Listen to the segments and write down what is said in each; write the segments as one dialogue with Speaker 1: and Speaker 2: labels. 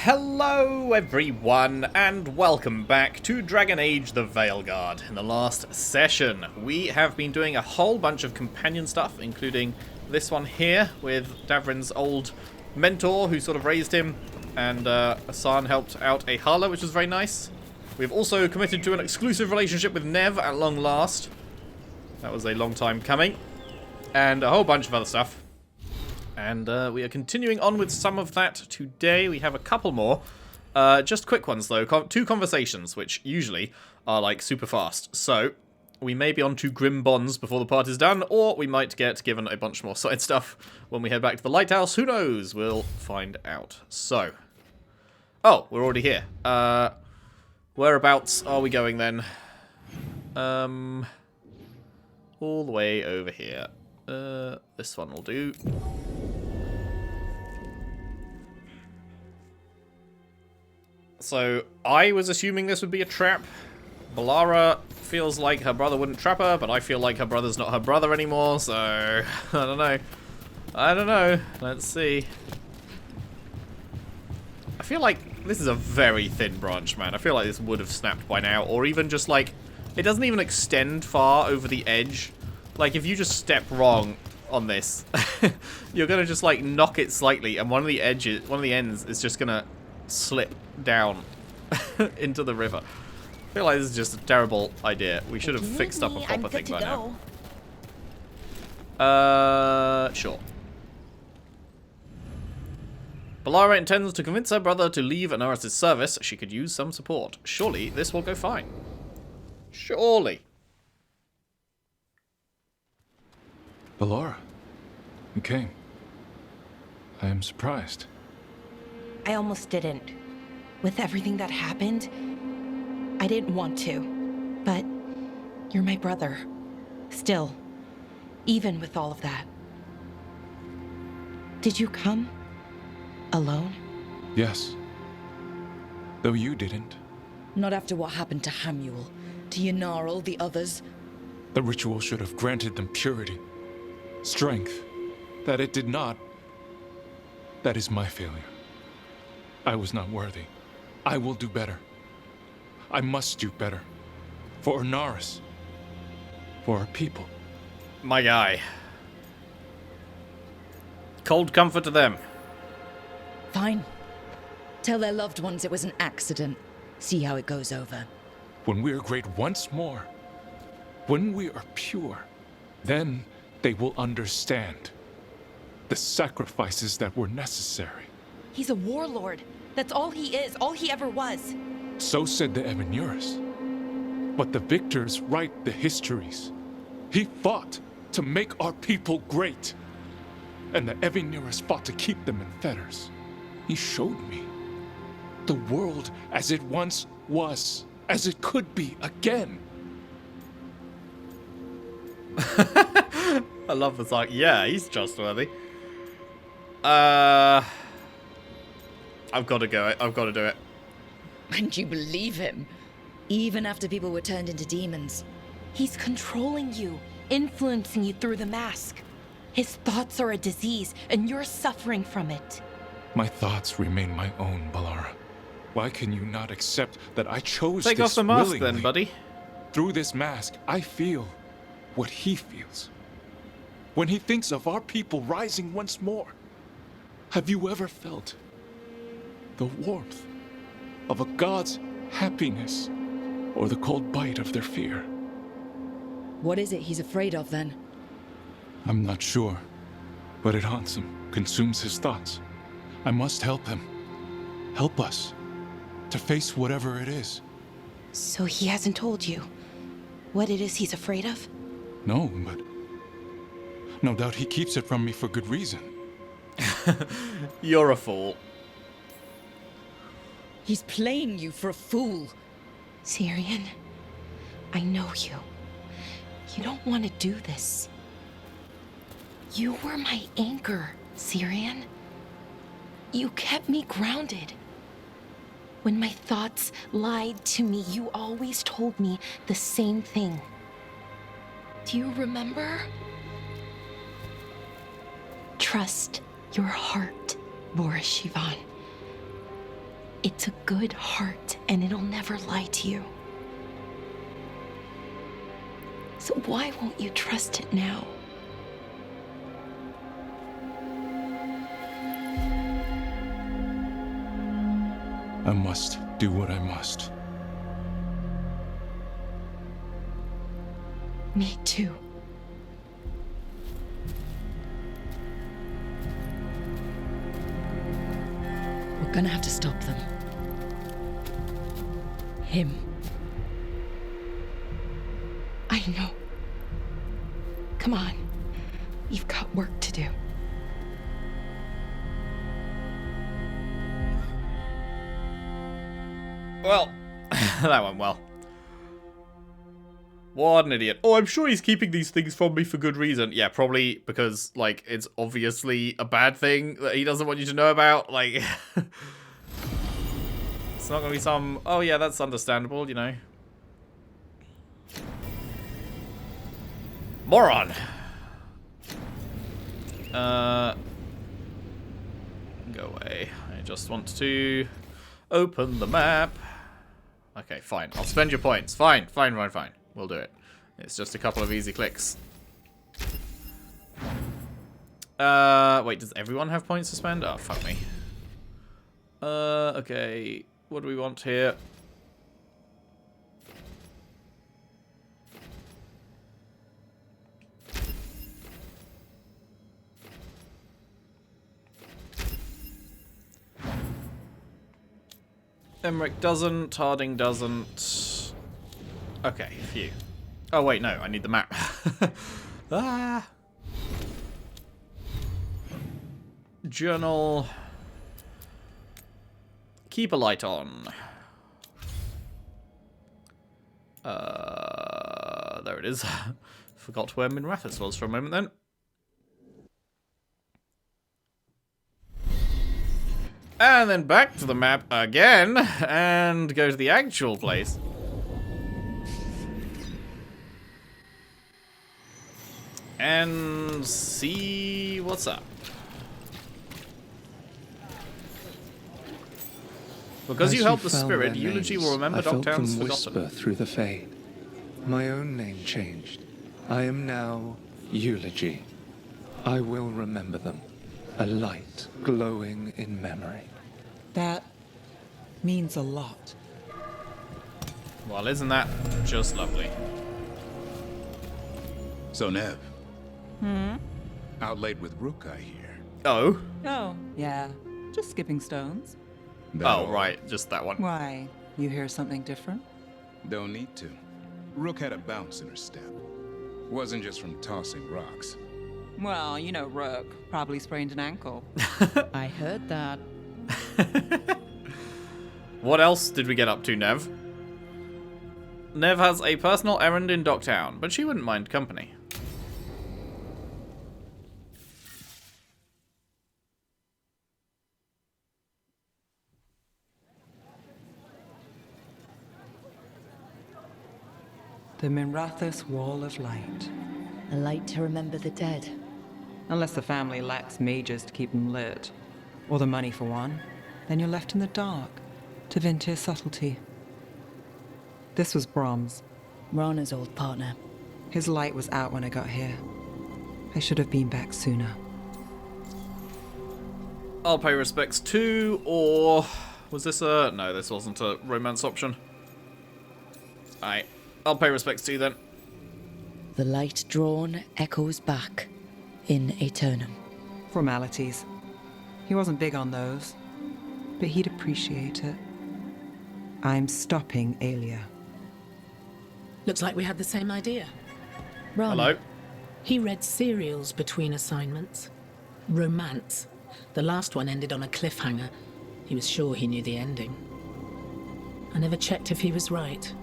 Speaker 1: Hello everyone, and welcome back to Dragon Age the Veilguard. In the last session, we have been doing a whole bunch of companion stuff, including this one here with Davrin's old mentor who sort of raised him, and Hassan helped out a Harla, which was very nice. We've also committed to an exclusive relationship with Nev at long last. That was a long time coming. And a whole bunch of other stuff. And we are continuing on with some of that today. We have a couple more. Just quick ones, though. Two conversations, which usually are, like, super fast. So, we may be on to grim bonds before the part is done, or we might get given a bunch more side stuff when we head back to the lighthouse. Who knows? We'll find out. So. Oh, we're already here. Whereabouts are we going, then? All the way over here. This one will do. So, I was assuming this would be a trap. Balara feels like her brother wouldn't trap her, but I feel like her brother's not her brother anymore, so... I don't know. I don't know. Let's see. I feel like this is a very thin branch, man. I feel like this would have snapped by now, or even just, like... It doesn't even extend far over the edge. Like, if you just step wrong on this, you're gonna just, like, knock it slightly, and one of the ends is just gonna slip down into the river. I feel like this is just a terrible idea. We should have fixed up a proper thing by now. Sure. Balara intends to convince her brother to leave Anaris' service. She could use some support. Surely this will go fine. Surely.
Speaker 2: Balara, you came. I am surprised.
Speaker 3: I almost didn't. With everything that happened, I didn't want to. But you're my brother. Still. Even with all of that. Did you come? Alone?
Speaker 2: Yes. Though you didn't.
Speaker 4: Not after what happened to Hamuel, to Yanarl, the others.
Speaker 2: The ritual should have granted them purity. Strength. That it did not. That is my failure. I was not worthy. I will do better. I must do better. For Anaris. For our people.
Speaker 1: My guy. Cold comfort to them.
Speaker 4: Fine. Tell their loved ones it was an accident. See how it goes over.
Speaker 2: When we are great once more, when we are pure, then they will understand the sacrifices that were necessary.
Speaker 3: He's a warlord. That's all he is, all he ever was.
Speaker 2: So said the Evanuris. But the victors write the histories. He fought to make our people great. And the Evanuris fought to keep them in fetters. He showed me the world as it once was, as it could be again.
Speaker 1: I love this, like, yeah, he's trustworthy. I've got to go. I've got to do it.
Speaker 4: And you believe him? Even after people were turned into demons.
Speaker 3: He's controlling you, influencing you through the mask. His thoughts are a disease, and you're suffering from it.
Speaker 2: My thoughts remain my own, Balara. Why can you not accept that I chose
Speaker 1: Take
Speaker 2: this
Speaker 1: off the mask
Speaker 2: willingly?
Speaker 1: then, buddy.
Speaker 2: Through this mask, I feel what he feels. When he thinks of our people rising once more, have you ever felt the warmth of a god's happiness or the cold bite of their fear?
Speaker 4: What is it he's afraid of, then?
Speaker 2: I'm not sure, but it haunts him, consumes his thoughts. I must help him. Help us to face whatever it is.
Speaker 3: So he hasn't told you what it is he's afraid of?
Speaker 2: No, but no doubt he keeps it from me for good reason.
Speaker 1: You're a fool.
Speaker 4: He's playing you for a fool.
Speaker 3: Syrian, I know you. You don't want to do this. You were my anchor, Syrian. You kept me grounded. When my thoughts lied to me, you always told me the same thing. Do you remember? Trust your heart, Boris Shivan. It's a good heart, and it'll never lie to you. So why won't you trust it now?
Speaker 2: I must do what I must.
Speaker 3: Me too.
Speaker 4: We're gonna have to stop them. Him.
Speaker 3: I know. Come on. You've got work to do.
Speaker 1: Well, that went well. What an idiot. Oh, I'm sure he's keeping these things from me for good reason. Yeah, probably because, like, it's obviously a bad thing that he doesn't want you to know about. Like, it's not gonna be some, oh yeah, that's understandable, you know. Moron! Go away. I just want to open the map. Okay, fine. I'll spend your points. Fine. We'll do it. It's just a couple of easy clicks. Wait, does everyone have points to spend? Oh, fuck me. Okay. What do we want here? Emmerich doesn't, Harding doesn't. Okay, phew. Oh wait, no, I need the map. Ah. Journal. Keep a light on. There it is. Forgot where Minrathis was for a moment then. And then back to the map again, and go to the actual place. And see what's up. Because you helped the spirit, Eulogy will remember Dogtown's forgotten.
Speaker 5: I felt them whisper through the fade. My own name changed. I am now Eulogy. I will remember them. A light glowing in memory.
Speaker 6: That means a lot.
Speaker 1: Well, isn't that just lovely?
Speaker 7: So, Nev. Out late with Rook, I hear.
Speaker 1: Oh.
Speaker 6: Oh, yeah. Just skipping stones.
Speaker 1: Oh, right. Just that one.
Speaker 6: Why? You hear something different?
Speaker 7: Don't need to. Rook had a bounce in her step. Wasn't just from tossing rocks.
Speaker 6: Well, you know Rook. Probably sprained an ankle.
Speaker 4: I heard that.
Speaker 1: What else did we get up to, Nev? Nev has a personal errand in Docktown, but she wouldn't mind company.
Speaker 6: The Minrathis Wall of Light.
Speaker 4: A light to remember the dead.
Speaker 6: Unless the family lacks mages to keep them lit. Or the money for one. Then you're left in the dark. To Vintir's subtlety. This was Brahms.
Speaker 4: Rana's old partner.
Speaker 6: His light was out when I got here. I should have been back sooner.
Speaker 1: I'll pay respects too, or... Was this a... No, this wasn't a romance option. Alright. I'll pay respects to you then.
Speaker 4: The light drawn echoes back in Aeternum.
Speaker 6: Formalities. He wasn't big on those, but he'd appreciate it. I'm stopping Aelia.
Speaker 8: Looks like we had the same idea.
Speaker 4: Rana.
Speaker 1: Hello?
Speaker 8: He read serials between assignments. Romance. The last one ended on a cliffhanger. He was sure he knew the ending. I never checked if he was right.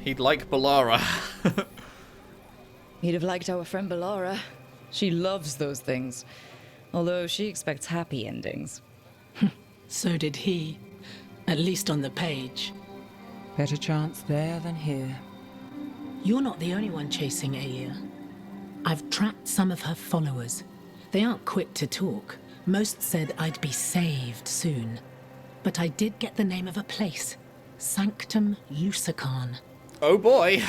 Speaker 1: He'd like Balara.
Speaker 4: He'd have liked our friend Balara. She loves those things. Although she expects happy endings.
Speaker 8: So did he. At least on the page.
Speaker 6: Better chance there than here.
Speaker 8: You're not the only one chasing Aelia. I've tracked some of her followers. They aren't quick to talk, Most said I'd be saved soon. But I did get the name of a place. Sanctum Lucican.
Speaker 1: Oh boy.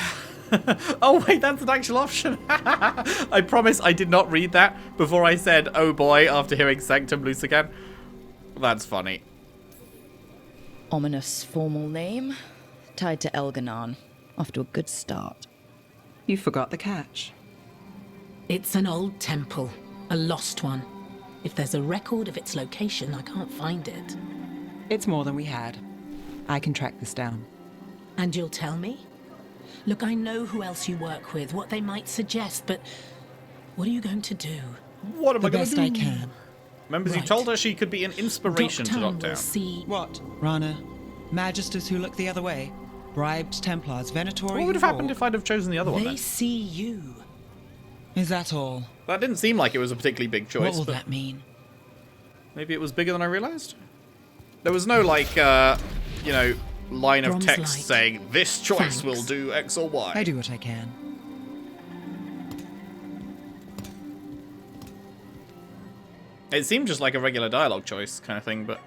Speaker 1: Oh wait, that's an actual option. I promise I did not read that before I said oh boy after hearing Sanctum Lucican. That's funny.
Speaker 4: Ominous formal name, tied to Elganon. Off to a good start.
Speaker 6: You forgot the catch.
Speaker 8: It's an old temple, a lost one. If there's a record of its location, I can't find it.
Speaker 6: It's more than we had. I can track this down.
Speaker 8: And you'll tell me? Look, I know who else you work with, what they might suggest, but what are you going to do?
Speaker 1: What am
Speaker 6: The
Speaker 1: I going to
Speaker 6: best
Speaker 1: do?
Speaker 6: I can.
Speaker 1: Remember, you
Speaker 8: Right.
Speaker 1: told her she could be an inspiration to
Speaker 8: Doctor
Speaker 1: knock
Speaker 8: will
Speaker 1: down.
Speaker 8: see.
Speaker 6: What, Rana? Magisters who look the other way? Bribed Templars, Venatori?
Speaker 1: What would have happened if I'd have chosen the other one
Speaker 8: They
Speaker 1: then?
Speaker 8: see you.
Speaker 6: Is that all?
Speaker 1: That didn't seem like it was a particularly big choice,
Speaker 6: What will
Speaker 1: but
Speaker 6: that mean?
Speaker 1: maybe it was bigger than I realized. There was no, like, you know, line of
Speaker 8: Brom's
Speaker 1: text
Speaker 8: light.
Speaker 1: saying, this choice
Speaker 8: Thanks.
Speaker 1: will do X or Y.
Speaker 6: I do what I can.
Speaker 1: It seemed just like a regular dialogue choice kind of thing, but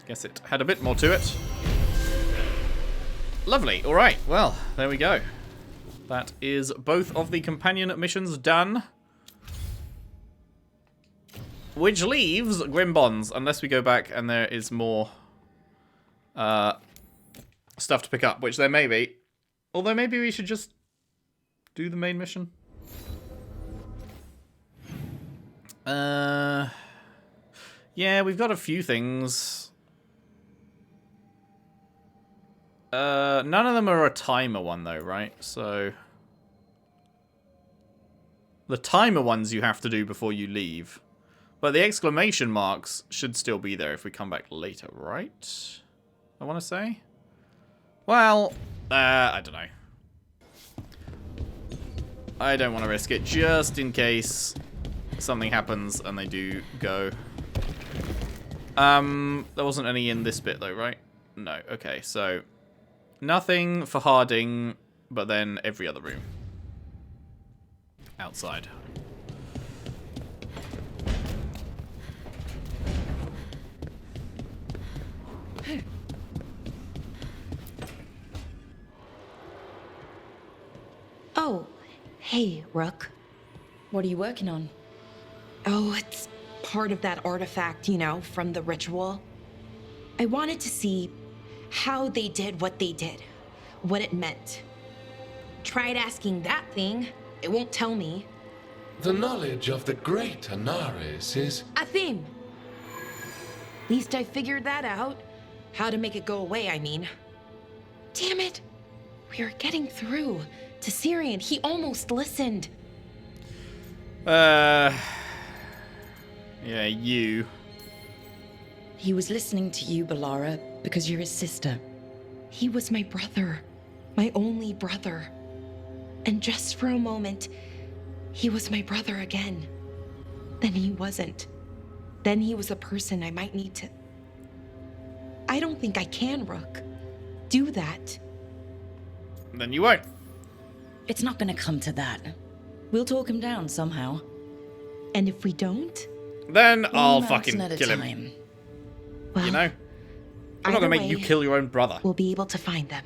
Speaker 1: I guess it had a bit more to it. Lovely. All right. Well, there we go. That is both of the companion missions done. Which leaves Grim Bonds, unless we go back and there is more stuff to pick up, which there may be. Although maybe we should just do the main mission. Yeah, we've got a few things. None of them are a timer one though, right? So the timer ones you have to do before you leave. But the exclamation marks should still be there if we come back later, right? I want to say. Well, I don't know. I don't want to risk it just in case something happens and they do go. There wasn't any in this bit though, right? No. Okay, so nothing for Harding, but then every other room outside.
Speaker 3: Oh, hey, Rook.
Speaker 4: What are you working on?
Speaker 3: Oh, it's part of that artifact, you know, from the ritual. I wanted to see how they did what they did, what it meant. Tried asking that thing. It won't tell me.
Speaker 9: The knowledge of the great Anaris is...
Speaker 3: A theme. Least I figured that out. How to make it go away, I mean. Damn it. We were getting through to Syrian. He almost listened.
Speaker 1: Yeah, you.
Speaker 4: He was listening to you, Balara, because you're his sister.
Speaker 3: He was my brother. My only brother. And just for a moment, he was my brother again. Then he wasn't. Then he was a person I might need to... I don't think I can, Rook. Do that.
Speaker 1: Then you won't.
Speaker 4: It's not gonna come to that. We'll talk him down somehow.
Speaker 3: And if we don't?
Speaker 1: Then I'll
Speaker 4: One
Speaker 1: fucking
Speaker 4: mountain at a
Speaker 1: kill him.
Speaker 4: time.
Speaker 3: Well,
Speaker 1: You know? I'm not gonna make you
Speaker 3: way,
Speaker 1: kill your own brother.
Speaker 3: we'll be able to find them.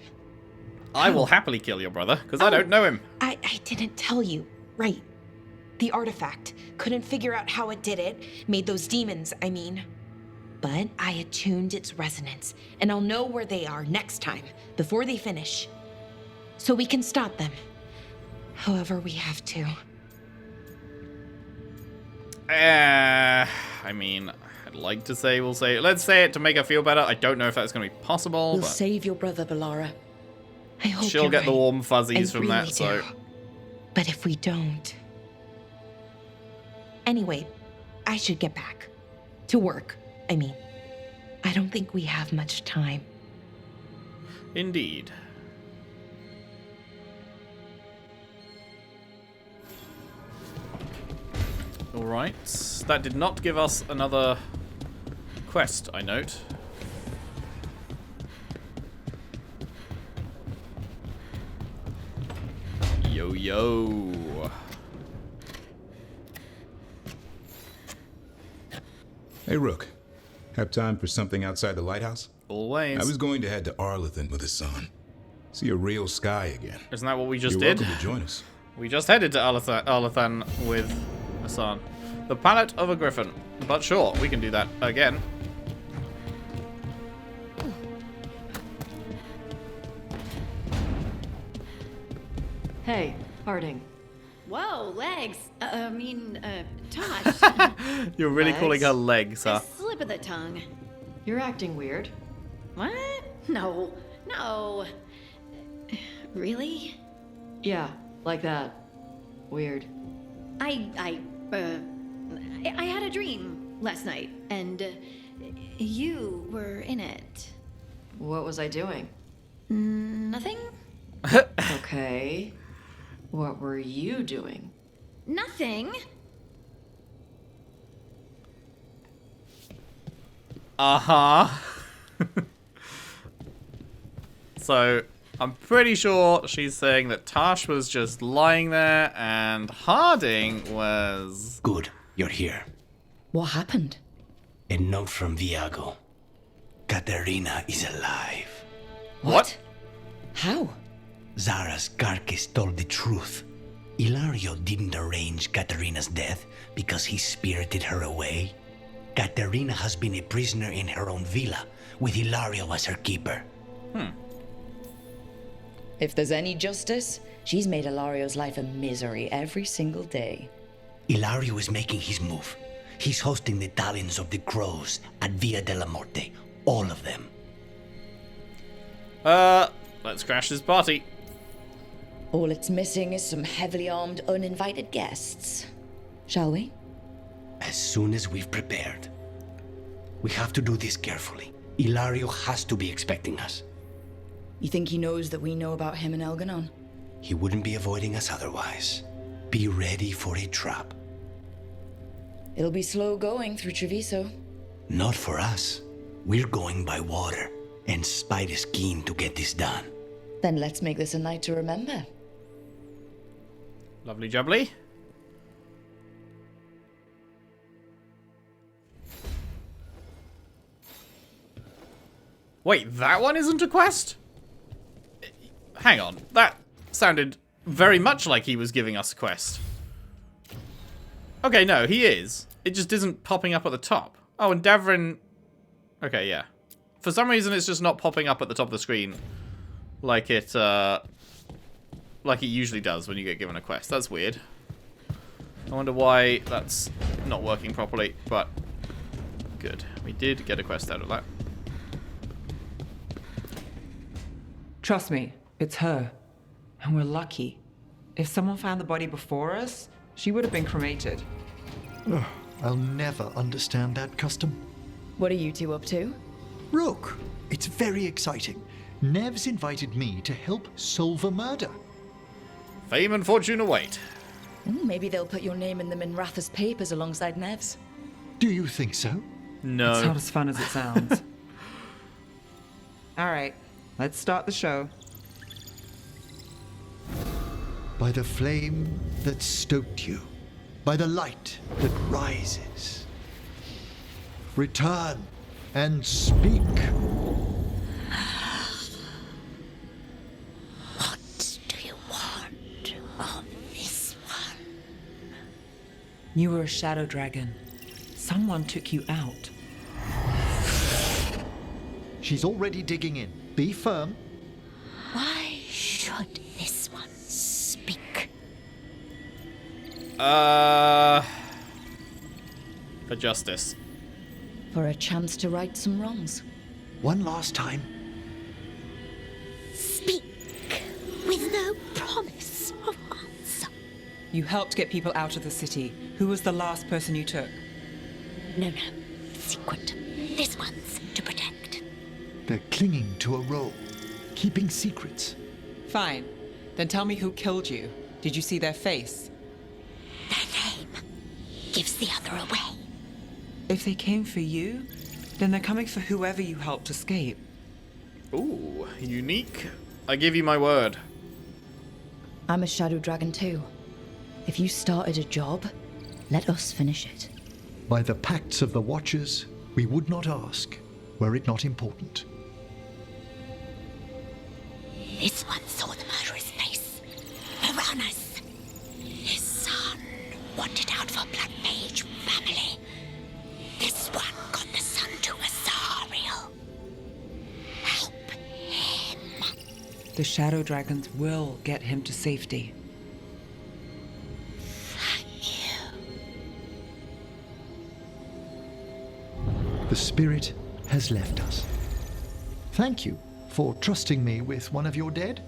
Speaker 1: I will happily kill your brother, because I don't know him.
Speaker 3: I didn't tell you. Right. The artifact. Couldn't figure out how it did it. Made those demons, I mean. But I attuned its resonance, and I'll know where they are next time, before they finish. So we can stop them. However we have to.
Speaker 1: I mean, I'd like to say we'll say it. Let's say it to make her feel better. I don't know if that's going to be possible,
Speaker 4: We'll
Speaker 1: but
Speaker 4: save your brother, Balara.
Speaker 3: I hope
Speaker 1: she'll
Speaker 3: you're
Speaker 1: get the
Speaker 3: right.
Speaker 1: warm fuzzies
Speaker 3: I
Speaker 1: from
Speaker 3: really
Speaker 1: that, so...
Speaker 3: do. But if we don't... Anyway, I should get back. To work, I mean. I don't think we have much time.
Speaker 1: Indeed. Alright, that did not give us another quest, I note. Yo, yo.
Speaker 7: Hey, Rook. Have time for something outside the lighthouse?
Speaker 1: Always.
Speaker 7: I was going to head to Arlathan with Hassan. See a real sky again.
Speaker 1: Isn't that what we just
Speaker 7: You're
Speaker 1: did?
Speaker 7: welcome to join us.
Speaker 1: We just headed to Arlathan with Hassan. The palate of a griffin. But sure, we can do that again.
Speaker 10: Hey, Harding.
Speaker 11: Whoa, legs. Tosh.
Speaker 1: You're really
Speaker 10: Legs?
Speaker 1: calling her legs, huh?
Speaker 11: A slip of the tongue.
Speaker 10: You're acting weird.
Speaker 11: What? No. Really?
Speaker 10: Yeah, like that. Weird.
Speaker 11: I had a dream last night, and you were in it.
Speaker 10: What was I doing?
Speaker 11: Nothing?
Speaker 10: Okay. What were you doing?
Speaker 11: Nothing.
Speaker 1: Uh-huh. So, I'm pretty sure she's saying that Tash was just lying there and Harding was...
Speaker 12: Good, you're here.
Speaker 4: What happened?
Speaker 12: A note from Viago. Katerina is alive.
Speaker 1: What?
Speaker 4: How?
Speaker 12: Zara's carcass told the truth. Ilario didn't arrange Katerina's death because he spirited her away. Katerina has been a prisoner in her own villa, with Ilario as her keeper.
Speaker 4: If there's any justice, she's made Ilario's life a misery every single day.
Speaker 12: Ilario is making his move. He's hosting the Talons of the Crows at Via della Morte. All of them.
Speaker 1: Let's crash this party.
Speaker 4: All it's missing is some heavily armed, uninvited guests. Shall we?
Speaker 12: As soon as we've prepared. We have to do this carefully. Ilario has to be expecting us.
Speaker 4: You think he knows that we know about him and Elganon?
Speaker 12: He wouldn't be avoiding us otherwise. Be ready for a trap.
Speaker 4: It'll be slow going through Treviso.
Speaker 12: Not for us. We're going by water, and Spite is keen to get this done.
Speaker 4: Then let's make this a night to remember.
Speaker 1: Lovely jubbly. Wait, that one isn't a quest? Hang on, that sounded very much like he was giving us a quest. Okay, no, he is. It just isn't popping up at the top. Oh, and Davrin... Okay, yeah. For some reason, it's just not popping up at the top of the screen like it usually does when you get given a quest. That's weird. I wonder why that's not working properly, but good. We did get a quest out of that.
Speaker 6: Trust me, it's her. And we're lucky. If someone found the body before us, she would have been cremated.
Speaker 13: Ugh, I'll never understand that custom.
Speaker 4: What are you two up to?
Speaker 13: Rook, it's very exciting. Nev's invited me to help solve a murder.
Speaker 1: Fame and fortune await.
Speaker 4: Maybe they'll put your name in the Minratha's papers alongside Nev's.
Speaker 13: Do you think so?
Speaker 1: No.
Speaker 6: It's not as fun as it sounds. All right, let's start the show.
Speaker 13: By the flame that stoked you, by the light that rises. Return and speak.
Speaker 11: What do you want of this one?
Speaker 6: You were a shadow dragon. Someone took you out.
Speaker 13: She's already digging in. Be firm.
Speaker 11: Why should this one speak?
Speaker 1: For justice.
Speaker 4: For a chance to right some wrongs.
Speaker 13: One last time.
Speaker 11: Speak with no promise of answer.
Speaker 6: You helped get people out of the city. Who was the last person you took?
Speaker 11: No. Secret. This one's to protect.
Speaker 13: They're clinging to a role, keeping secrets.
Speaker 6: Fine. Then tell me who killed you. Did you see their face?
Speaker 11: Their name gives the other away.
Speaker 6: If they came for you, then they're coming for whoever you helped escape.
Speaker 1: Ooh, unique. I give you my word.
Speaker 4: I'm a shadow dragon too. If you started a job, let us finish it.
Speaker 13: By the pacts of the Watchers, we would not ask, were it not important.
Speaker 11: This one saw the murderer's face. Uranus. His son wanted out for Blood Mage family. This one got the son to Azariel. Help him.
Speaker 6: The Shadow Dragons will get him to safety.
Speaker 13: The spirit has left us. Thank you for trusting me with one of your dead.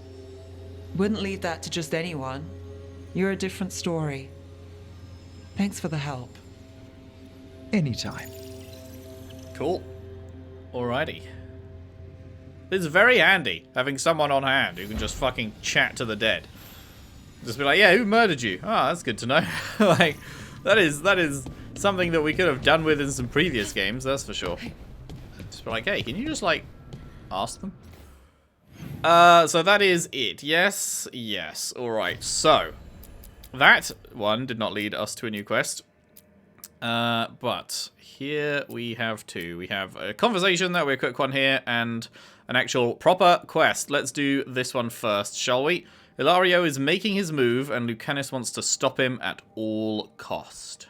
Speaker 6: Wouldn't leave that to just anyone. You're a different story. Thanks for the help.
Speaker 13: Anytime.
Speaker 1: Cool. Alrighty. It's very handy having someone on hand who can just fucking chat to the dead. Just be like, yeah, who murdered you? Oh, that's good to know. Like, that is something that we could have done with in some previous games, that's for sure. Just be like, hey, can you just, like, ask them? So that is it. Yes, yes. Alright, so that one did not lead us to a new quest. But here we have two. We have a conversation that we're quick one here, and an actual proper quest. Let's do this one first, shall we? Ilario is making his move, and Lucanus wants to stop him at all cost.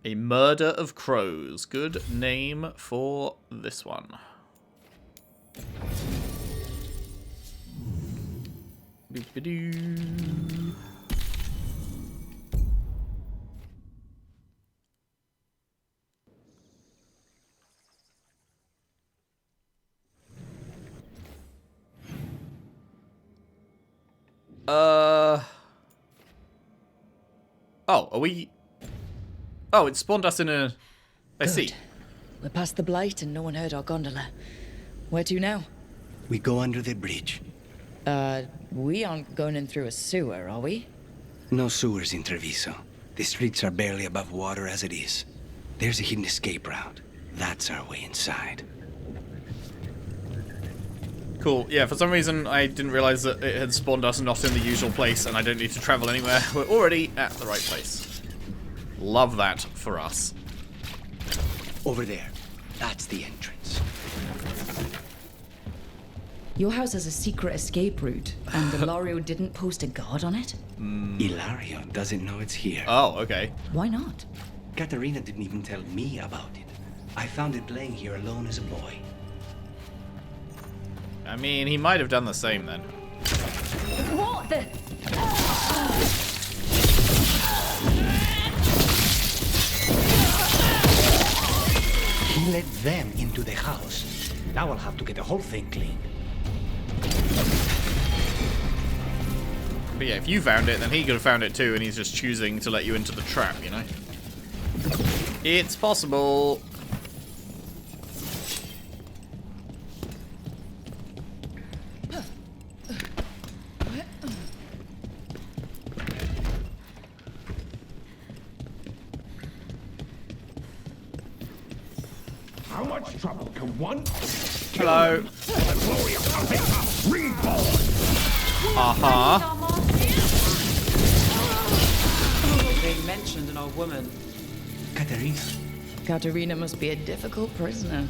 Speaker 1: A murder of crows. Good name for this one. Doop-a-doo. Oh, are we... Oh, it spawned us in a... I see.
Speaker 4: We're past the Blight and no one heard our gondola. Where to now?
Speaker 12: We go under the bridge.
Speaker 4: We aren't going in through a sewer, are we?
Speaker 12: No sewers in Treviso. The streets are barely above water as it is. There's a hidden escape route. That's our way inside.
Speaker 1: Cool. Yeah, for some reason I didn't realize that it had spawned us not in the usual place and I don't need to travel anywhere. We're already at the right place. Love that for us.
Speaker 12: Over there. That's the entrance.
Speaker 4: Your house has a secret escape route, and Ilario didn't post a guard on it?
Speaker 12: Ilario doesn't know it's here.
Speaker 1: Oh, okay.
Speaker 4: Why not?
Speaker 12: Katerina didn't even tell me about it. I found it laying here alone as a boy.
Speaker 1: I mean, he might have done the same then.
Speaker 4: What the...
Speaker 12: He let them into the house. Now I'll have to get the whole thing clean.
Speaker 1: But yeah, if you found it, then he could have found it too, and he's just choosing to let you into the trap, you know? It's possible.
Speaker 14: How much trouble can one?
Speaker 1: Hello.
Speaker 6: They mentioned an old woman.
Speaker 12: Katerina.
Speaker 4: Katerina must be a difficult prisoner.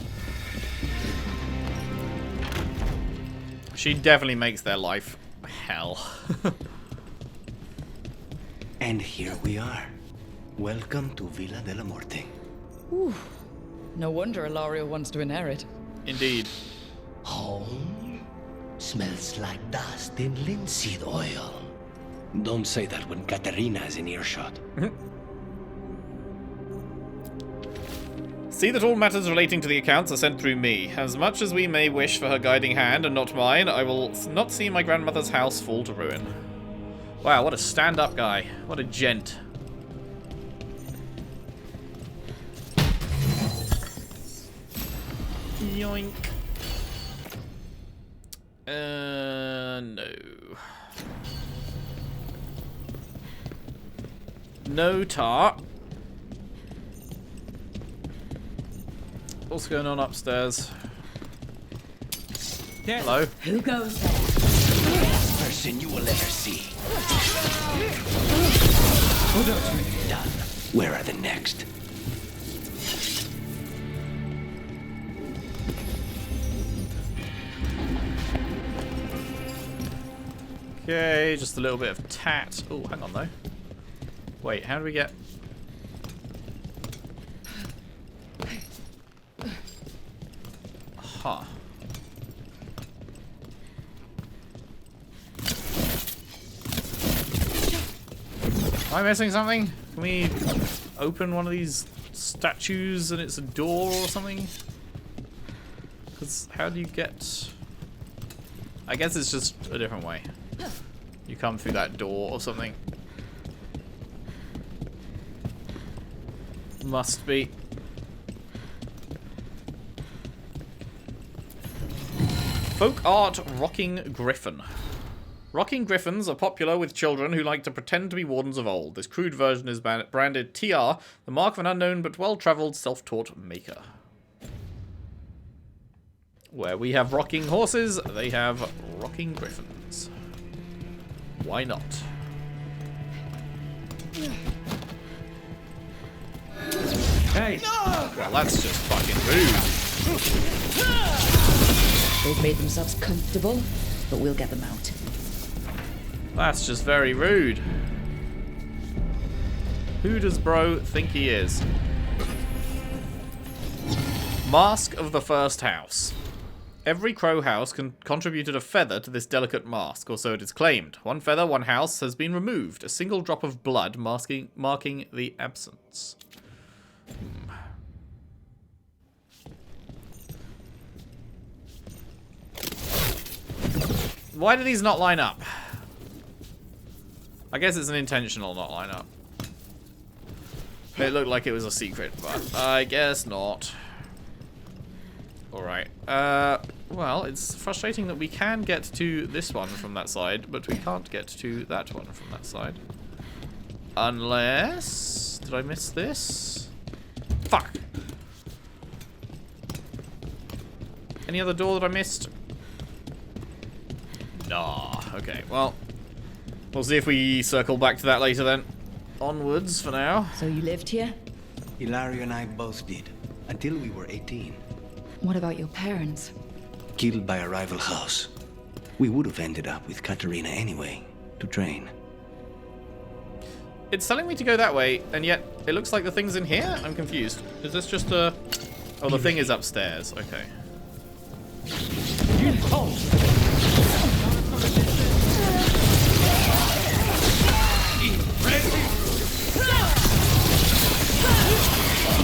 Speaker 1: She definitely makes their life hell.
Speaker 12: And here we are. Welcome to Villa de la Morte.
Speaker 4: Whew. No wonder Ilario wants to inherit.
Speaker 1: Indeed.
Speaker 12: Home? Smells like dust and linseed oil. Don't say that when Katerina is in earshot.
Speaker 1: See that all matters relating to the accounts are sent through me. As much as we may wish for her guiding hand and not mine, I will not see my grandmother's house fall to ruin. Wow, what a stand-up guy. What a gent. Yoink. No. No tar. What's going on upstairs?
Speaker 6: Yes.
Speaker 1: Hello.
Speaker 11: Who goes there?
Speaker 12: Person you will ever see.
Speaker 6: Oh, don't you?
Speaker 12: Done. Where are the next?
Speaker 1: Okay, just a little bit of tat. Oh, hang on though. Wait, how do we get... Huh. Am I missing something? Can we open one of these statues and it's a door or something? Because how do you get... I guess it's just a different way. You come through that door or something. Must be. Folk art rocking griffin. Rocking griffins are popular with children who like to pretend to be wardens of old. This crude version is branded TR, the mark of an unknown but well-travelled, self-taught maker. Where we have rocking horses, they have rocking griffins. Why not? Hey! Well, that's just fucking rude.
Speaker 4: They've made themselves comfortable, but we'll get them out.
Speaker 1: That's just very rude. Who does bro think he is? Mask of the First House. Every crow house contributed a feather to this delicate mask, or so it is claimed. One feather, one house has been removed. A single drop of blood marking the absence. Why do these not line up? I guess it's an intentional not line up. It looked like it was a secret, but I guess not. Alright. Well, it's frustrating that we can get to this one from that side, but we can't get to that one from that side. Unless... Did I miss this? Fuck! Any other door that I missed? Nah. Okay, well... We'll see if we circle back to that later then. Onwards for now.
Speaker 4: So you lived here?
Speaker 12: Hilario and I both did, until we were 18.
Speaker 4: What about your parents?
Speaker 12: Killed by a rival house. We would have ended up with Katerina anyway, to train.
Speaker 1: It's telling me to go that way, and yet it looks like the thing's in here? I'm confused. Is this just a... Oh, the thing is upstairs. Okay.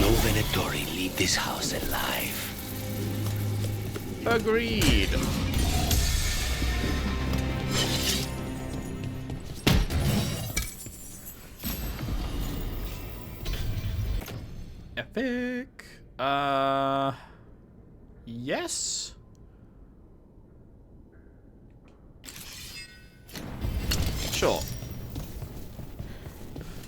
Speaker 12: No Venatori leave this house alive.
Speaker 1: Agreed. Epic. Yes. Sure.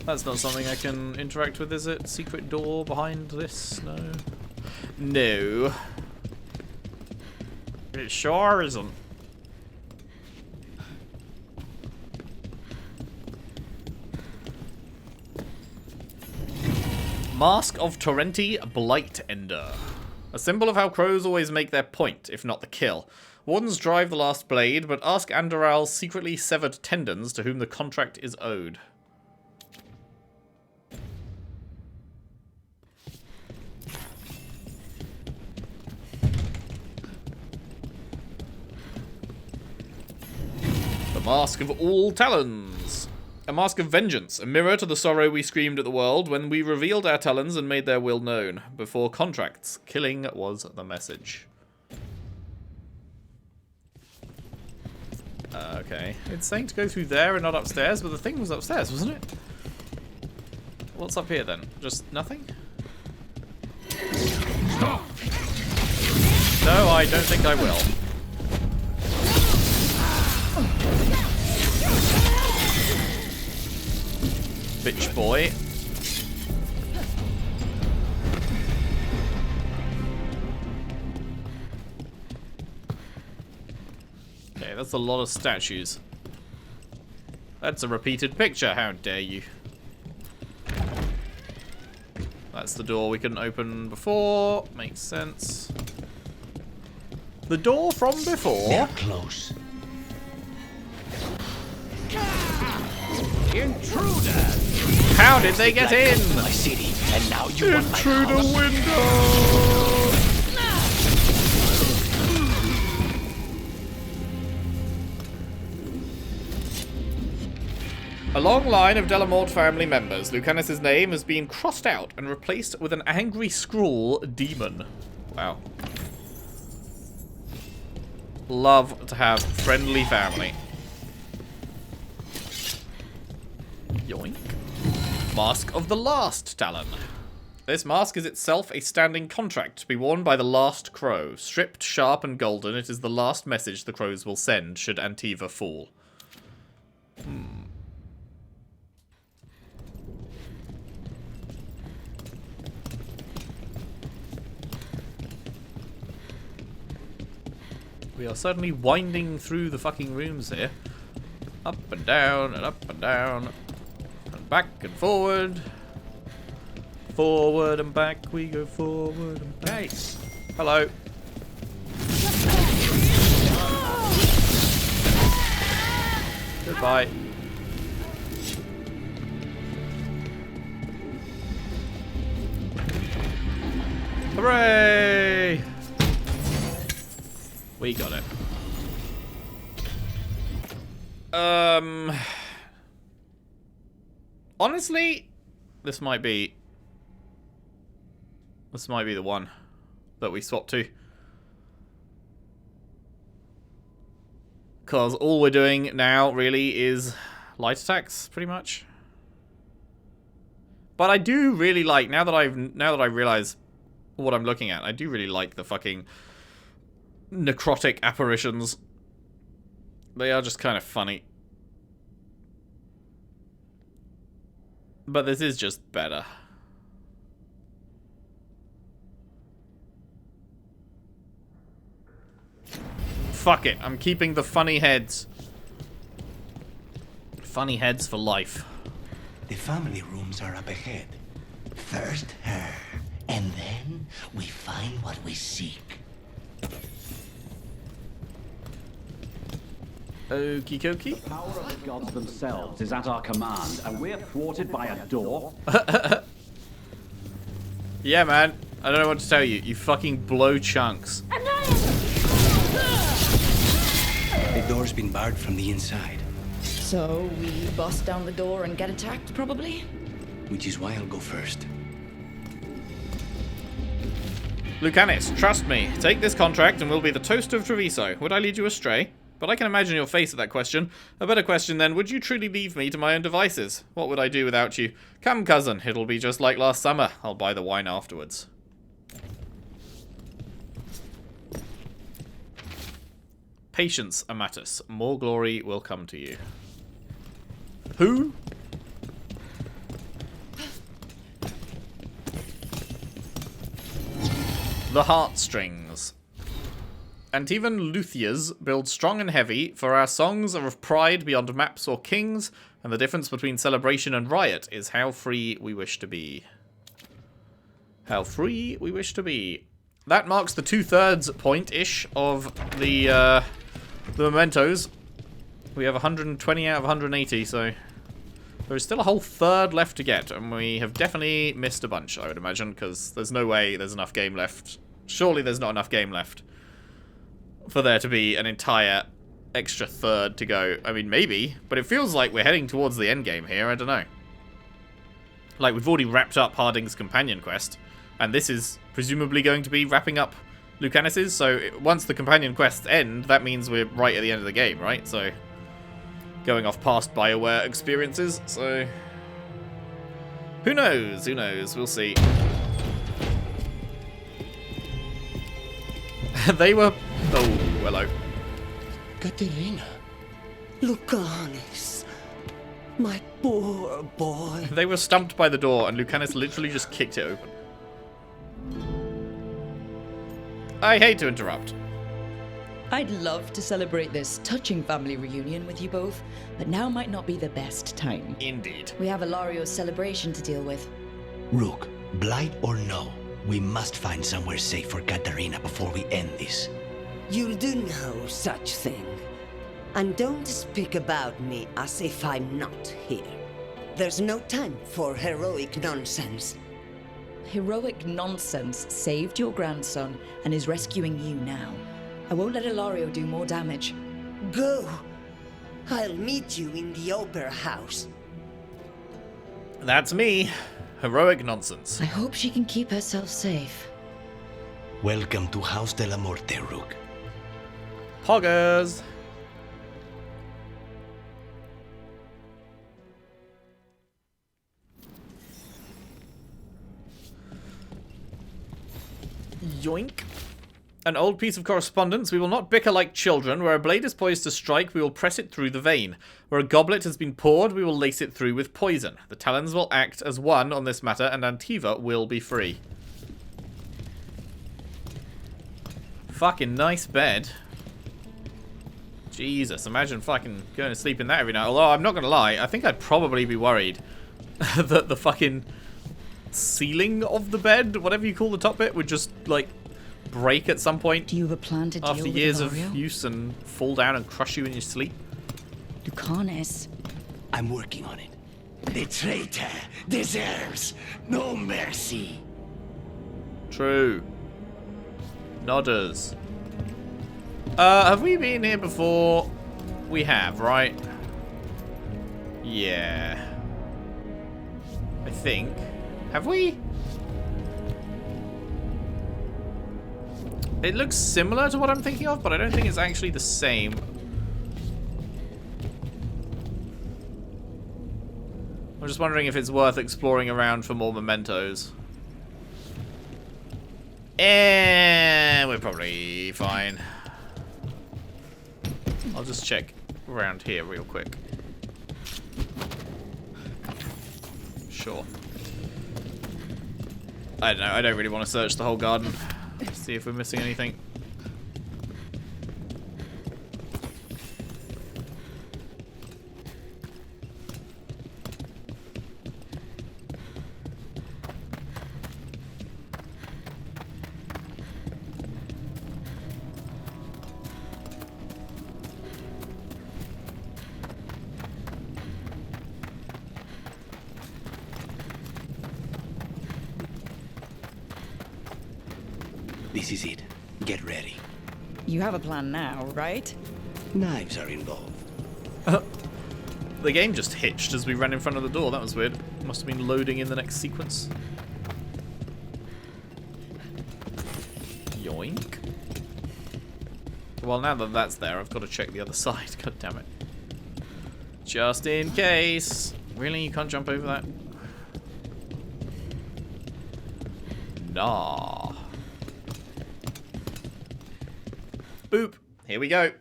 Speaker 1: That's not something I can interact with, is it? Secret door behind this? No. No. It sure isn't. Mask of Torrenti Blight Ender. A symbol of how crows always make their point, if not the kill. Wardens drive the last blade, but ask Andoral's secretly severed tendons to whom the contract is owed. The Mask of All Talons. A mask of vengeance, a mirror to the sorrow we screamed at the world when we revealed our talons and made their will known. Before contracts, killing was the message. Okay. It's saying to go through there and not upstairs, but the thing was upstairs, wasn't it? What's up here then? Just nothing? No, I don't think I will. Bitch boy. Okay, that's a lot of statues. That's a repeated picture, how dare you. that's the door we couldn't open before. Makes sense. The door from before.
Speaker 12: They're close.
Speaker 1: Intruder! How did they get in?
Speaker 12: My city, and now you want my
Speaker 1: Intruder
Speaker 12: house?
Speaker 1: window! A long line of Delamort family members. Lucanus' name has been crossed out and replaced with an angry scrawl demon. Wow. Love to have friendly family. Yoink. Mask of the Last Talon. This mask is itself a standing contract to be worn by the last crow. Stripped, sharp, and golden, it is the last message the crows will send should Antiva fall. We are certainly winding through the fucking rooms here. Up and down, and up and down. And back and forward. Forward and back, we go forward and back. Nice. Hello. Goodbye. Hooray! We got it. Honestly, this might be the one that we swap to. Because all we're doing now really is light attacks, pretty much. But I do really like, now that I realize what I'm looking at, I do really like the fucking necrotic apparitions. They are just kind of funny. But this is just better. Fuck it, I'm keeping the funny heads. Funny heads for life.
Speaker 12: The family rooms are up ahead. First her, and then we find what we seek.
Speaker 1: Okie dokie.
Speaker 14: The power of the gods themselves is at our command, and we're thwarted by a door.
Speaker 1: Yeah, man. I don't know what to tell you. You fucking blow chunks.
Speaker 12: The door's been barred from the inside.
Speaker 4: So we bust down the door and get attacked, probably?
Speaker 12: Which is why I'll go first.
Speaker 1: Lucanus, trust me. Take this contract and we'll be the toast of Treviso. Would I lead you astray? But I can imagine your face at that question. A better question then, would you truly leave me to my own devices? What would I do without you? Come, cousin, it'll be just like last summer. I'll buy the wine afterwards. Patience, Amatus. More glory will come to you. Who? The heartstrings. Antivan luthiers build strong and heavy, for our songs are of pride beyond maps or kings, and the difference between celebration and riot is how free we wish to be. How free we wish to be. That marks the 2/3 point-ish of the mementos. We have 120 out of 180, so there is still a whole third left to get, and we have definitely missed a bunch, I would imagine, because there's no way there's enough game left. Surely there's not enough game left for there to be an entire extra third to go. I mean, maybe, but it feels like we're heading towards the end game here. I don't know. Like, we've already wrapped up Harding's companion quest, and this is presumably going to be wrapping up Lucanus's, so once the companion quests end, that means we're right at the end of the game, right? So, going off past BioWare experiences, so who knows? Who knows? We'll see. They were... Oh, hello.
Speaker 11: Katerina. Lucanus. My poor boy.
Speaker 1: They were stumped by the door, and Lucanus literally just kicked it open. I hate to interrupt.
Speaker 4: I'd love to celebrate this touching family reunion with you both, but now might not be the best time.
Speaker 1: Indeed.
Speaker 3: We have Ilario's celebration to deal with.
Speaker 12: Rook, Blight or no, we must find somewhere safe for Katarina before we end this.
Speaker 15: You'll do no such thing. And don't speak about me as if I'm not here. There's no time for heroic nonsense.
Speaker 4: Heroic nonsense saved your grandson and is rescuing you now. I won't let Ilario do more damage.
Speaker 15: Go! I'll meet you in the opera house.
Speaker 1: That's me. Heroic nonsense.
Speaker 4: I hope she can keep herself safe.
Speaker 12: Welcome to House de la Morte, Rook.
Speaker 1: Poggers. Yoink. An old piece of correspondence. We will not bicker like children. Where a blade is poised to strike, we will press it through the vein. Where a goblet has been poured, we will lace it through with poison. The talons will act as one on this matter, and Antiva will be free. Fucking nice bed. Jesus, imagine fucking going to sleep in that every night. Although, I'm not going to lie, I think I'd probably be worried that the fucking ceiling of the bed, whatever you call the top bit, would just, like, break at some point.
Speaker 4: Do you have a plan to deal
Speaker 1: after
Speaker 4: with
Speaker 1: years
Speaker 4: Ilario?
Speaker 1: of use and fall down and crush you in your sleep?
Speaker 4: Lucanus.
Speaker 12: I'm working on it. The traitor deserves no mercy.
Speaker 1: True. Nodders. Have we been here before? We have, right? Yeah. I think. Have we? It looks similar to what I'm thinking of, but I don't think it's actually the same. I'm just wondering if it's worth exploring around for more mementos. And we're probably fine. I'll just check around here real quick. Sure. I don't know, I don't really want to search the whole garden. See if we're missing anything.
Speaker 12: This is it. Get ready.
Speaker 4: You have a plan now, right?
Speaker 12: Knives are involved.
Speaker 1: The game just hitched as we ran in front of the door. That was weird. Must have been loading in the next sequence. Yoink. Well, now that that's there, I've got to check the other side. God damn it. Just in case. Really? You can't jump over that? Nah. Boop. Here we go.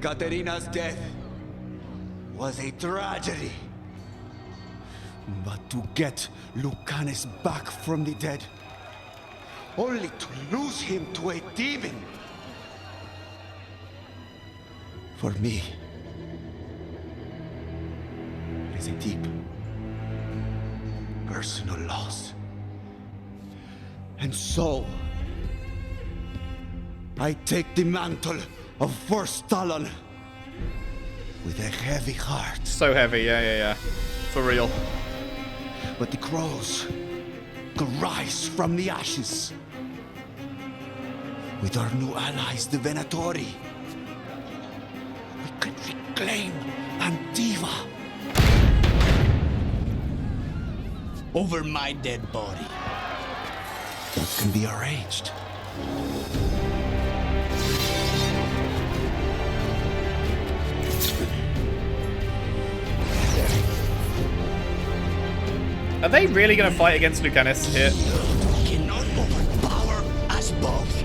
Speaker 13: Katerina's death was a tragedy. But to get Lucanus back from the dead, only to lose him to a demon. For me, it is a deep personal loss. And so, I take the mantle of First Talon with a heavy heart.
Speaker 1: So heavy, yeah. For real.
Speaker 13: But the crows could rise from the ashes. With our new allies, the Venatori, we can reclaim Antiva.
Speaker 12: Over my dead body.
Speaker 13: That can be arranged.
Speaker 1: Are they really going to fight against Lucanus here?
Speaker 12: Cannot overpower us both.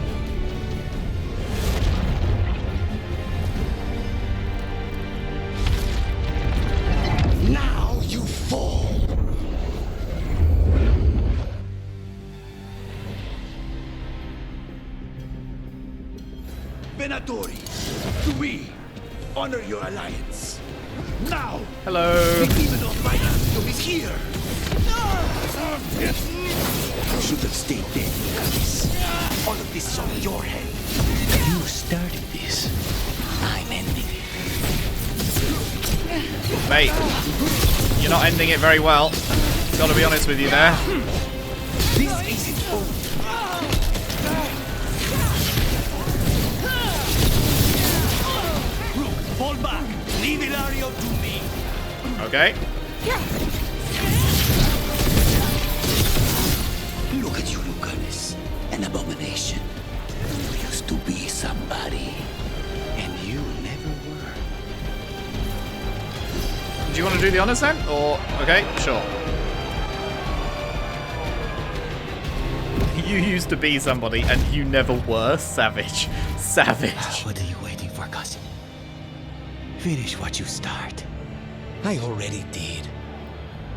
Speaker 12: Now you fall.
Speaker 13: Venatori, we honor your alliance.
Speaker 9: Now!
Speaker 1: Hello.
Speaker 9: The demon of my kingdom is here!
Speaker 1: Good.
Speaker 12: You should have stayed dead, Lucas. All of this is on your head. You started this. I'm ending it.
Speaker 1: Mate, you're not ending it very well. Gotta be honest with you there.
Speaker 12: This isn't over. Rook, fall back. Leave Ilario to me.
Speaker 1: Okay.
Speaker 12: Look at you, Lucanus. An abomination. You used to be somebody. And you never were.
Speaker 1: Do you want to do the honors then? Or, okay, sure. You used to be somebody and you never were. Savage. Savage.
Speaker 12: What are you waiting for, cousin? Finish what you start. I already did.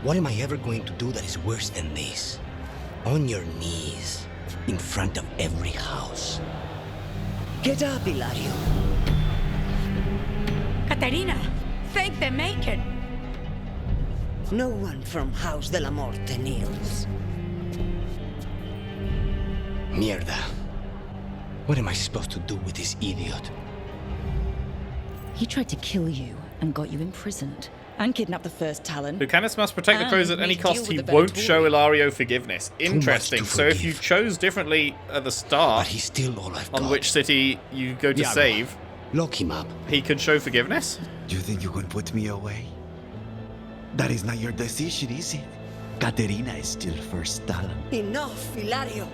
Speaker 12: What am I ever going to do that is worse than this? On your knees, in front of every house.
Speaker 15: Get up, Ilario.
Speaker 11: Caterina, thank the Maker.
Speaker 15: No one from House de la Morte kneels.
Speaker 12: Mierda. What am I supposed to do with this idiot?
Speaker 4: He tried to kill you and got you imprisoned. And kidnapped the first Talon.
Speaker 1: Lucanus must protect the crows at any cost. He
Speaker 4: with the
Speaker 1: won't
Speaker 4: Veilguard.
Speaker 1: show Ilario forgiveness. Interesting.
Speaker 12: to
Speaker 1: So if you chose differently at the start,
Speaker 12: But he's still all I've
Speaker 1: on
Speaker 12: got.
Speaker 1: which city you go to
Speaker 12: Yarrow.
Speaker 1: save,
Speaker 12: Lock him up.
Speaker 1: he can show forgiveness?
Speaker 16: You think you can put me away? That is not your decision, is it? Caterina is still first Talon.
Speaker 15: Enough, Ilario.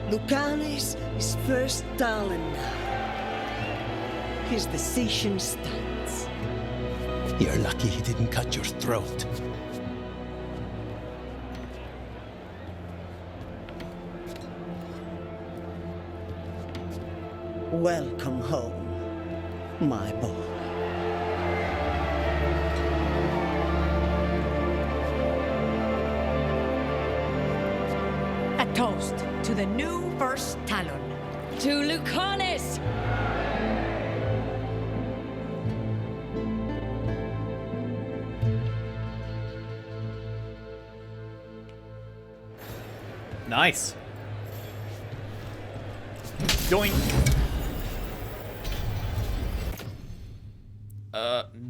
Speaker 15: Lucanus is first Talon now. His decision stands.
Speaker 12: You're lucky he didn't cut your throat.
Speaker 15: Welcome home, my boy.
Speaker 11: A toast to the new first Talon.
Speaker 4: To Lucanus!
Speaker 1: Nice. Yoink.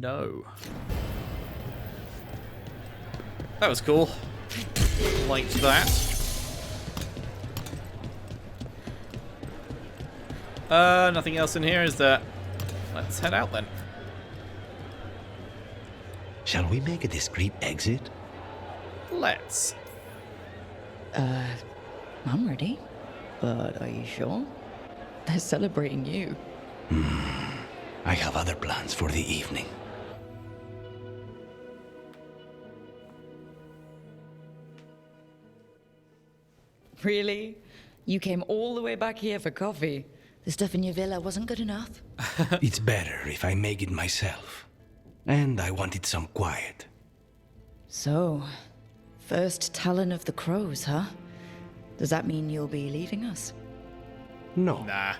Speaker 1: No. That was cool. Liked that. Nothing else in here, is there? Let's head out then.
Speaker 12: Shall we make a discreet exit?
Speaker 1: Let's.
Speaker 4: I'm ready. But are you sure? They're celebrating you.
Speaker 12: I have other plans for the evening.
Speaker 4: Really? You came all the way back here for coffee? The stuff in your villa wasn't good enough?
Speaker 12: It's better if I make it myself. And I wanted some quiet.
Speaker 4: So, first Talon of the Crows, huh? Does that mean you'll be leaving us?
Speaker 12: No.
Speaker 1: Nah.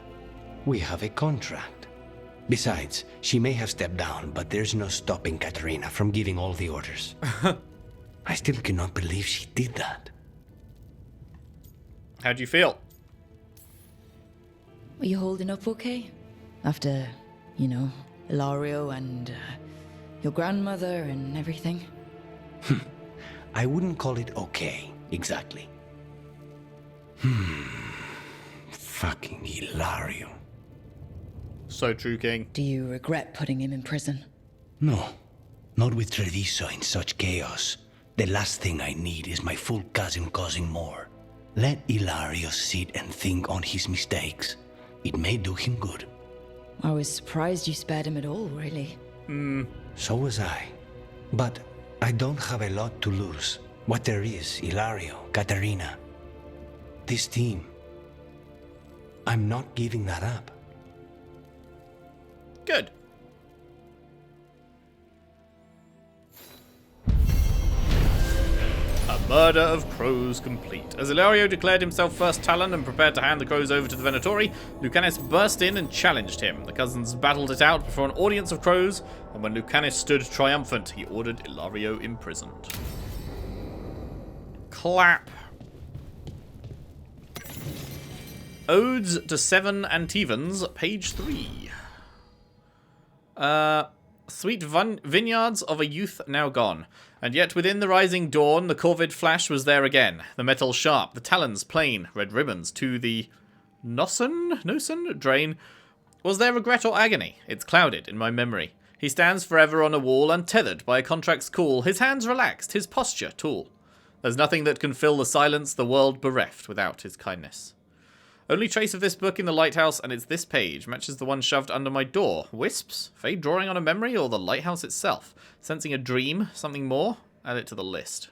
Speaker 12: We have a contract. Besides, she may have stepped down, but there's no stopping Caterina from giving all the orders. I still cannot believe she did that.
Speaker 1: How do you feel?
Speaker 4: Are you holding up okay? After, you know, Ilario and your grandmother and everything?
Speaker 12: I wouldn't call it okay, exactly. Fucking Ilario.
Speaker 1: So true, King.
Speaker 4: Do you regret putting him in prison?
Speaker 12: No, not with Treviso in such chaos. The last thing I need is my full cousin causing more. Let Ilario sit and think on his mistakes. It may do him good.
Speaker 4: I was surprised you spared him at all, really.
Speaker 12: So was I. But I don't have a lot to lose. What there is, Ilario, Caterina. This team. I'm not giving that up.
Speaker 1: Good. A Murder of crows complete. As Ilario declared himself first Talon and prepared to hand the crows over to the Venatori, Lucanus burst in and challenged him. The cousins battled it out before an audience of crows, and when Lucanus stood triumphant, he ordered Ilario imprisoned. Clap. Odes to 7 Antivans, page 3. Sweet vineyards of a youth now gone. And yet within the rising dawn, the corvid flash was there again. The metal sharp, the talons plain, red ribbons to the Nosen drain. Was there regret or agony? It's clouded in my memory. He stands forever on a wall, untethered by a contract's call, his hands relaxed, his posture tall. There's nothing that can fill the silence, the world bereft without his kindness. Only trace of this book in the lighthouse, and it's this page. Matches the one shoved under my door. Wisps? Fade drawing on a memory, or the lighthouse itself? Sensing a dream? Something more? Add it to the list.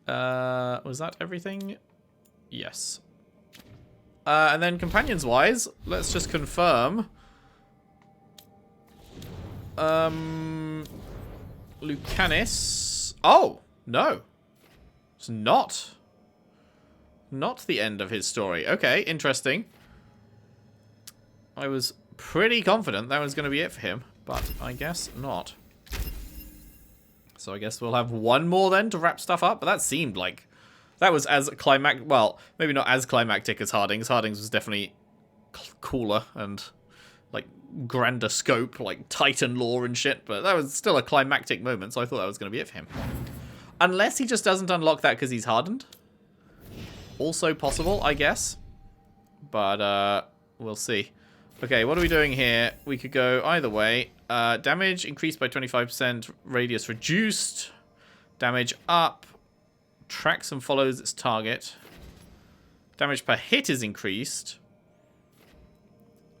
Speaker 1: Was that everything? Yes. And then companions-wise, let's just confirm. Lucanus. Oh! No. It's not the end of his story. Okay, interesting. I was pretty confident that was going to be it for him, but I guess not. So I guess we'll have one more then to wrap stuff up, but that seemed like... That was as climactic... Well, maybe not as climactic as Harding's. Harding's was definitely cooler and, like, grander scope, like Titan lore and shit, but that was still a climactic moment, so I thought that was going to be it for him. Unless he just doesn't unlock that because he's hardened. Also possible, I guess. But, we'll see. Okay, what are we doing here? We could go either way. Damage increased by 25%. Radius reduced. Damage up. Tracks and follows its target. Damage per hit is increased.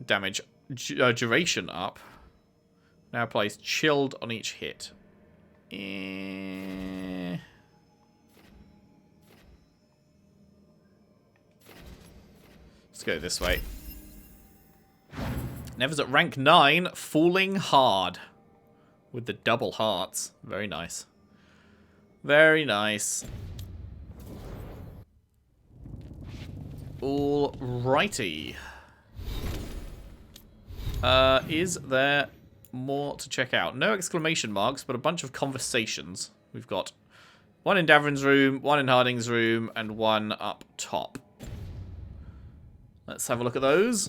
Speaker 1: Damage duration up. Now applies chilled on each hit. Let's go this way. Never's at rank 9, falling hard. With the double hearts. Very nice. Very nice. Alrighty. Is there more to check out? No exclamation marks, but a bunch of conversations. We've got one in Davrin's room, one in Harding's room, and one up top. Let's have a look at those.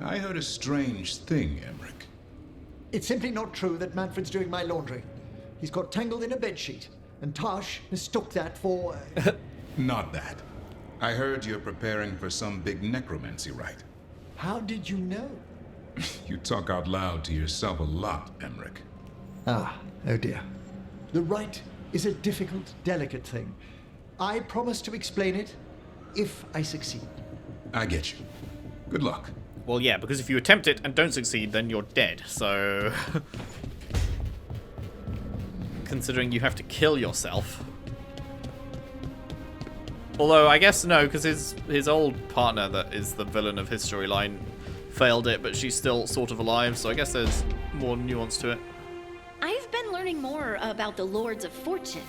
Speaker 7: I heard a strange thing, Emmerich.
Speaker 17: It's simply not true that Manfred's doing my laundry. He's got tangled in a bedsheet, and Tosh mistook that for...
Speaker 7: Not that. I heard you're preparing for some big necromancy rite.
Speaker 17: How did you know?
Speaker 7: You talk out loud to yourself a lot, Emmerich.
Speaker 17: Ah, oh dear. The rite is a difficult, delicate thing. I promise to explain it if I succeed.
Speaker 7: I get you. Good luck.
Speaker 1: Well, yeah, because if you attempt it and don't succeed, then you're dead, so... Considering you have to kill yourself. Although, I guess no, because his old partner that is the villain of his storyline failed it, but she's still sort of alive, so I guess there's more nuance to it.
Speaker 18: I've been learning more about the Lords of Fortune.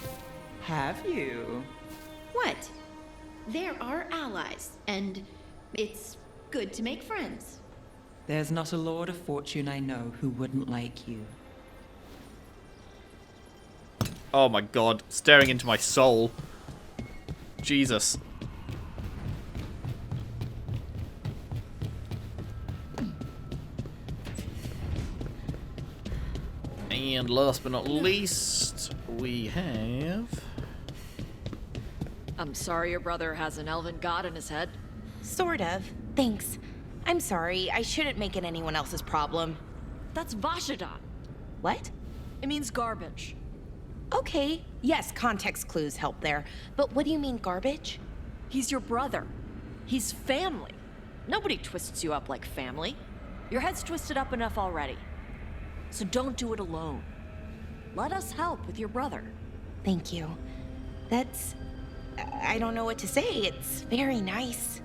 Speaker 6: Have you?
Speaker 18: What? They're our allies, and it's good to make friends.
Speaker 6: There's not a Lord of Fortune I know who wouldn't like you.
Speaker 1: Oh my god, staring into my soul. Jesus. And last but not least, we have...
Speaker 10: I'm sorry your brother has an elven god in his head.
Speaker 3: Sort of. Thanks. I'm sorry. I shouldn't make it anyone else's problem.
Speaker 10: That's Vashadon.
Speaker 3: What?
Speaker 10: It means garbage.
Speaker 3: Okay. Yes, context clues help there. But what do you mean, garbage?
Speaker 10: He's your brother. He's family. Nobody twists you up like family. Your head's twisted up enough already. So don't do it alone. Let us help with your brother.
Speaker 3: Thank you. That's... I don't know what to say. It's very nice.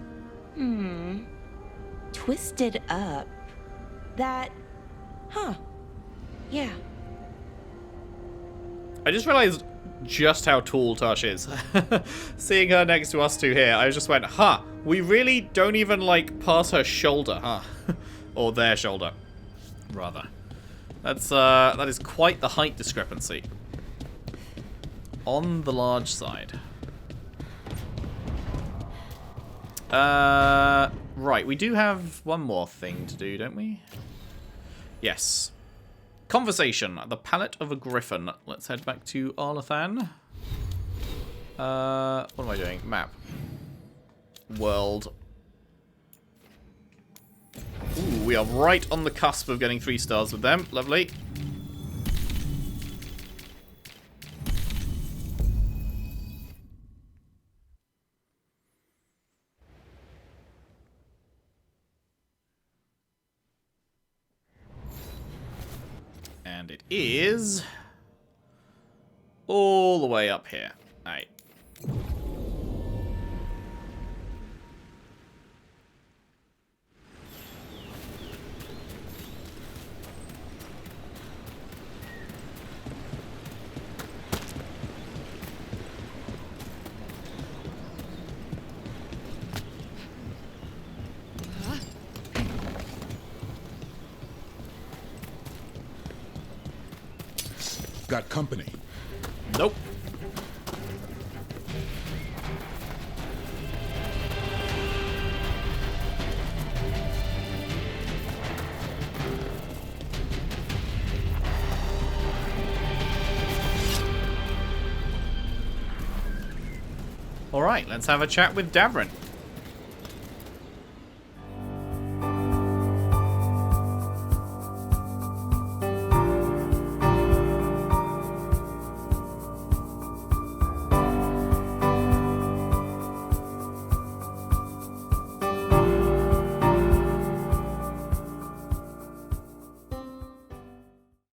Speaker 3: twisted up. That... Huh. Yeah.
Speaker 1: I just realized just how tall Tosh is. Seeing her next to us two here, I just went, huh, we really don't even, like, pass her shoulder, huh? Or their shoulder, rather. That is quite the height discrepancy. On the large side. Right, we do have one more thing to do, don't we? Yes. Conversation. The Palate of a Griffin. Let's head back to Arlathan. What am I doing? Map. World. Ooh, we are right on the cusp of getting 3 stars with them. Lovely. And it is all the way up here. Right.
Speaker 7: Got company?
Speaker 1: Nope. Alright, let's have a chat with Davrin.